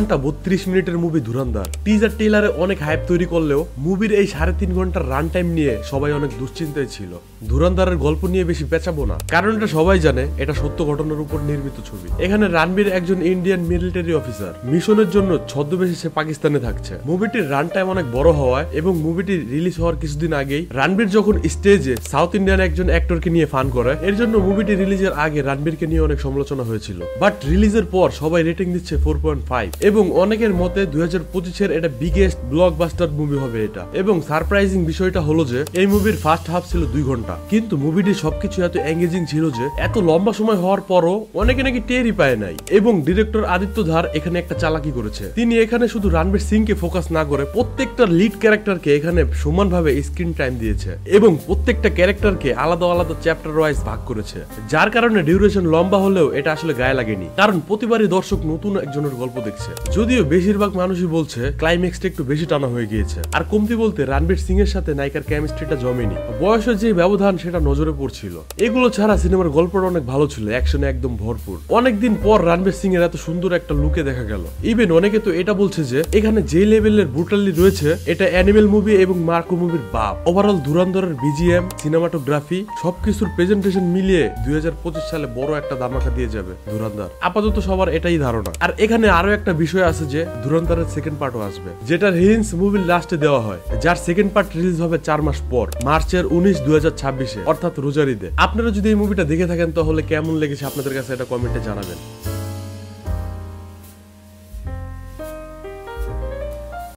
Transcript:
ঘন্টা 32 মিনিটের movie ধুরন্ধর teaser ট্রেলারে অনেক হাইপ তৈরি করলেও মুভির এই 3.5 ঘন্টার রান টাইম নিয়ে সবাই অনেক দুশ্চিন্তায় ছিল। ধুরন্ধরের গল্প নিয়ে বেশি পেঁচাবো না, কারণ এটা সবাই জানে এটা সত্য ঘটনার উপর নির্মিত ছবি। এখানে রণবীর একজন ইন্ডিয়ান মিলিটারি অফিসার, মিশনের জন্য ছদ্মবেশে সে পাকিস্তানে থাকছে। মুভিটির রান টাইম অনেক বড় হওয়ায় এবং মুভিটি রিলিজ হওয়ার কিছুদিন আগেই রণবীর যখন স্টেজে সাউথ ইন্ডিয়ান একজন অ্যাক্টরকে নিয়ে ফান করে, এর জন্য মুভিটি রিলিজের আগে রণবীরকে নিয়ে অনেক সমালোচনা হয়েছিল। বাট রিলিজের পর সবাই রেটিং দিচ্ছে 4.5 এবং অনেকের মতে 2025-এর এটা বিগেস্ট ব্লকবাস্টার মুভি হবে এটা। এবং সারপ্রাইজিং বিষয়টা হলো যে এই মুভির ফার্স্ট হাফ ছিল 2 ঘন্টা, কিন্তু মুভিটি সবকিছু এত এঙ্গেজিং ছিল যে এত লম্বা সময় হওয়ার পরও অনেকে নাকি টেরই পায় নাই। এবং ডিরেক্টর আদিত্য ধার এখানে একটা চালাকি করেছে, তিনি এখানে শুধু রণবীর সিং কে ফোকাস না করে প্রত্যেকটা লিড ক্যারেক্টারকে এখানে সমানভাবে স্ক্রিন টাইম দিয়েছে এবং প্রত্যেকটা ক্যারেক্টারকে আলাদা আলাদা চ্যাপ্টার ওয়াইজ ভাগ করেছে, যার কারণে ডিউরেশন লম্বা হলেও এটা আসলে গায়ে লাগেনি, কারণ প্রতিবারই দর্শক নতুন একজনের গল্প দেখছে। যদিও বেশিরভাগ মানুষই বলছে ক্লাইম্যাক্সটা একটু বেশি টানা হয়ে গিয়েছে, আর কমতি বলতে রণবীর সিং এর সাথে নায়িকার কেমিস্ট্রিটা জমেনি, বয়সের যে ব্যবধান সেটা নজরে পড়ছিল। এগুলো ছাড়া সিনেমার গল্পটা অনেক ভালো ছিল, অ্যাকশনে একদম ভরপুর। অনেকদিন পর রণবীর সিং এর এত সুন্দর একটা লুকে দেখা গেল। ইভেন অনেকে তো এটা বলছে যে এখানে যে লেভেলের ব্রুটালি রয়েছে এটা অ্যানিমেল মুভি এবং মার্কো মুভির বাপ। ওভারঅল ধুরন্ধরের বিজিএম, সিনেমাটোগ্রাফি সবকিছুর প্রেজেন্টেশন মিলিয়ে 2025 সালে বড় একটা ধামাকা দিয়ে যাবে ধুরন্ধর। আপাতত সবার এটাই ধারণা। আর এখানে আরো একটা বিষয় আছে যে ধুরন্ধরের সেকেন্ড পার্টও আসবে, যেটার হিন্টস মুভির লাস্টে দেওয়া হয়, যার সেকেন্ড পার্ট রিলিজ হবে 4 মাস পর, মার্চের 19, 2026-এ, অর্থাৎ রোজার ঈদে। আপনারা যদি এই মুভিটা দেখে থাকেন তাহলে কেমন লেগেছে আপনাদের কাছে এটা কমেন্টে জানাবেন।